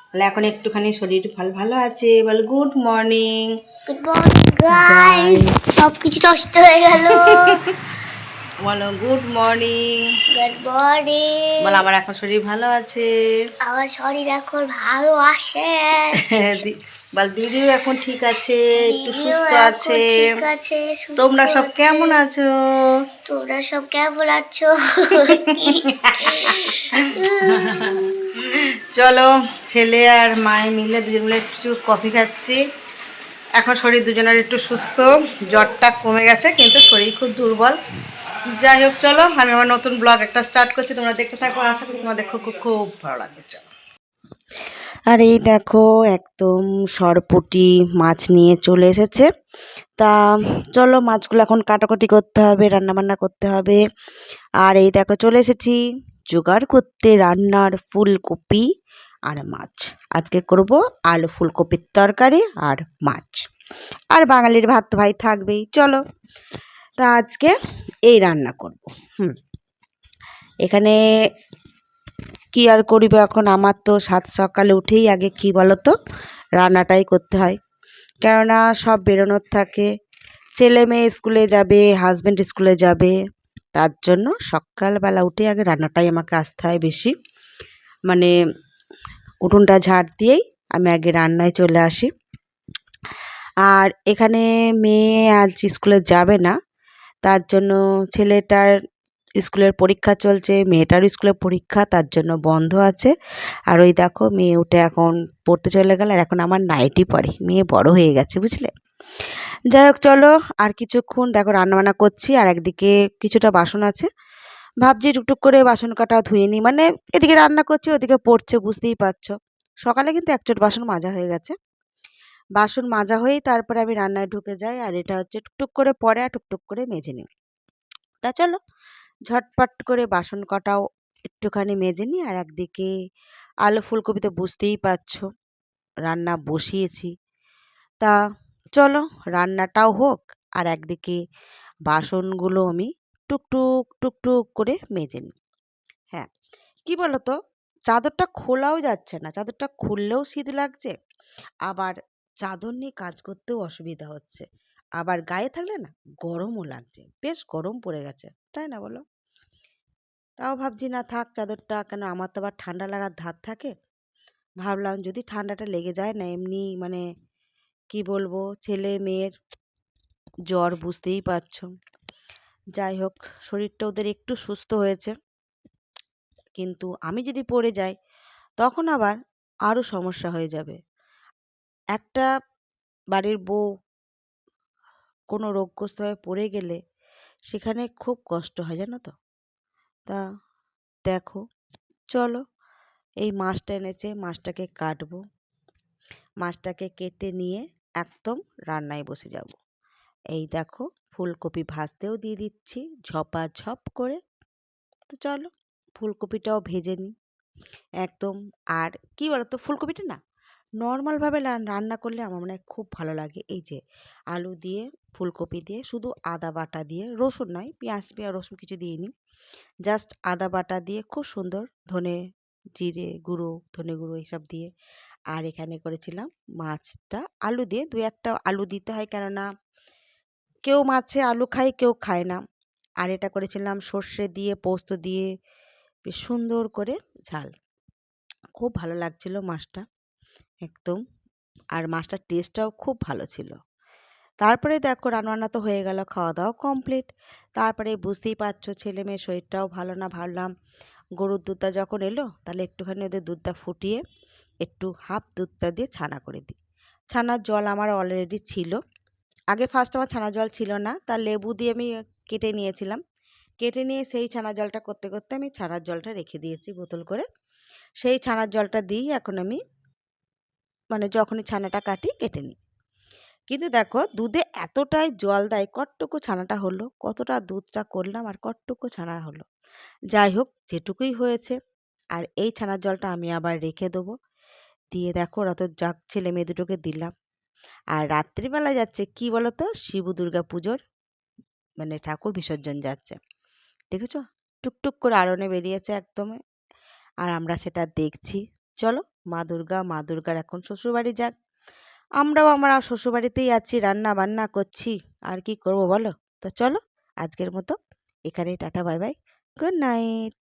তাহলে এখন একটুখানি শরীর ভালো ভালো আছে। বল good morning. Good morning guys. সব কিছু নষ্ট হয়ে গেল। বলো গুড মর্নিং। Good morning. বল আমার এখন শরীর ভালো আছে। আমার শরীর এখন ভালো আছে। বল দিদিও এখন ঠিক আছে, একটু দিদিও সুস্থ এখন আছে। ঠিক আছে, সুস্থ তোমরা সব আছে। কেমন আছো? তোমরা সব কেমন আছো? চলো ছেলে আর মায়ে মিলে দুজন মিলে একটু কফি খাচ্ছি। এখন শরীর দুজনের একটু সুস্থ, জ্বরটা কমে গেছে কিন্তু শরীর খুব দুর্বল। যাই হোক চলো, আমি আমার নতুন ব্লগ একটা স্টার্ট করছি, তোমরা দেখতে থাকো, আশা করি তোমাদের খুব খুব খুব ভালো লাগবে। চলো। আর এই দেখো একদম সরপুঁটি মাছ নিয়ে চলে এসেছে। তা চলো মাছগুলো এখন কাটাকুটি করতে হবে, রান্নাবান্না করতে হবে। আর এই দেখো চলে এসেছি জোগাড় করতে রান্নার ফুলকপি আর মাছ। আজকে করব আলু ফুলকপির তরকারি আর মাছ। আর বাঙালির ভাত তো ভাই থাকবেই। চলো তা আজকে এই রান্না করব। এখানে কি আর করিব এখন, আমার তো সাত সকালে উঠেই আগে কি বলো তো রান্নাটাই করতে হয়, কেননা সব বেরোনোর থাকে। ছেলে মেয়ে স্কুলে যাবে, হাজব্যান্ড স্কুলে যাবে, তার জন্য সকালবেলা উঠে আগে রান্নাটাই আমাকে আসতে হয় বেশি। মানে উঠোনটা ঝাড় দিয়েই আমি আগে রান্নায় চলে আসি। আর এখানে মেয়ে আজ স্কুলে যাবে না, তার জন্য ছেলেটার স্কুলের পরীক্ষা চলছে, মেয়েটার স্কুলের পরীক্ষা, তার জন্য বন্ধ আছে। আর ওই দেখো মেয়ে উঠে এখন পড়তে চলে গেল, আর এখন আমার নাইটি পরে, মেয়ে বড় হয়ে গেছে বুঝলে। যাই হোক চলো আর কিছুক্ষণ দেখো রান্নাবান্না করছি, আর একদিকে কিছুটা বাসন আছে, ভাবছি টুকটুক করে বাসন কাটা ধুয়ে নিই। মানে এদিকে রান্না করছি ওদিকে পড়ছে, বুঝতেই পারছো। সকালে কিন্তু একচোট বাসন মাজা হয়ে গেছে। বাসন মাজা হয়েই তারপরে আমি রান্নায় ঢুকে যাই, আর এটা হচ্ছে টুকটুক করে পরে আর টুকটুক করে মেজে নিই। তা চলো ঝটপট করে বাসন কটাও একটুখানি মেজে নিই। আর একদিকে আলু ফুলকপি তো বুঝতেই পারছো রান্না বসিয়েছি। তা চলো রান্নাটাও হোক, আর একদিকে বাসনগুলো আমি টুকটুক টুকটুক করে মেজে নিই। হ্যাঁ, কি বলো তো, চাদরটা খোলাও যাচ্ছে না, চাদরটা খুললেও শীত লাগছে, আবার চাদর নিয়ে কাজ করতেও অসুবিধা হচ্ছে, আবার গায়ে থাকলে না গরমও লাগছে, বেশ গরম পড়ে গেছে, তাই না বলো? তাও ভাবছি না থাক চাদরটা, কেন আমার তো আবার ঠান্ডা লাগার ধাত থাকে। ভাবলাম যদি ঠান্ডাটা লেগে যায় না, এমনি মানে কি বলবো, ছেলে মেয়ের জ্বর বুঝতেই পারছো। যাই হোক শরীরটা ওদের একটু সুস্থ হয়েছে, কিন্তু আমি যদি পড়ে যাই তখন আবার আরও সমস্যা হয়ে যাবে। একটা বাড়ির বউ কোনো রোগগ্রস্ত হয়ে পড়ে গেলে সেখানে খুব কষ্ট হয় জানো তো। তা দেখো চলো, এই মাছটা এনেছে, মাছটাকে কাটবো, মাছটাকে কেটে নিয়ে একদম রান্নায় বসে যাব। এই দেখো ফুলকপি ভাজতেও দিয়ে দিচ্ছি ঝপাঝপ করে। তো চলো ফুলকপিটাও ভেজে নিই একদম। আর কি বলতো ফুলকপিটা না নর্মালভাবে রান্না করলে আমার মনে হয় খুব ভালো লাগে। এই যে আলু দিয়ে ফুলকপি দিয়ে শুধু আদা বাটা দিয়ে, রসুন নয়, পেঁয়াজ রসুন কিছু দিইনি, জাস্ট আদা বাটা দিয়ে খুব সুন্দর, ধনে জিরে গুঁড়ো ধনে গুঁড়ো এইসব দিয়ে। আর এখানে করেছিলাম মাছটা আলু দিয়ে, দু একটা আলু দিতে হয়, কেননা কেউ মাছে আলু খায় কেউ খায় না। আর এটা করেছিলাম সর্ষে দিয়ে পোস্ত দিয়ে, বেশ সুন্দর করে ঝাল, খুব ভালো লাগছিল মাছটা একদম। আর মাছটার টেস্টটাও খুব ভালো ছিল। তারপরে দেখো রান্নাবান্না তো হয়ে গেল, খাওয়া দাওয়া কমপ্লিট। তারপরে বুঝতেই পারছো ছেলে মেয়ের শরীরটাও ভালো না, ভাবলাম গরুর দুধটা যখন এলো তাহলে একটুখানি ওদের দুধটা ফুটিয়ে একটু হাফ দুধটা দিয়ে ছানা করে দিই। ছানার জল আমার অলরেডি ছিল, আগে ফার্স্ট আমার ছানার জল ছিল না, তার লেবু দিয়ে আমি কেটে নিয়েছিলাম, কেটে নিয়ে সেই ছানার জলটা করতে করতে আমি ছানার জলটা রেখে দিয়েছি বোতল করে। সেই ছানার জলটা দিয়েই এখন আমি মানে যখনই ছানাটা কাটি কেটে নিই। কিন্তু দেখো দুধে এতটাই জল দেয়, কতটুকু ছানাটা হলো, কতটা দুধটা করলাম আর কতটুকু ছানা হলো। যাই হোক যেটুকুই হয়েছে। আর এই ছানার জলটা আমি আবার রেখে দেবো, দিয়ে দেখো ওরা তো যাক ছেলে মেয়ে দুটোকে দিলাম। আর রাত্রিবেলা যাচ্ছে কি বলতো, শিব দুর্গা পুজোর মানে ঠাকুর বিসর্জন যাচ্ছে, দেখেছো টুকটুক করে আরনে বেরিয়েছে একদম, আর আমরা সেটা দেখছি। চলো মা দুর্গার এখন শ্বশুরবাড়ি যাক, আমরাও আমরা শ্বশুরবাড়িতেই আছি, রান্না বান্না করছি, আর কি করব বলো। তো চলো আজকের মতো এখানেই tata bye bye, good night.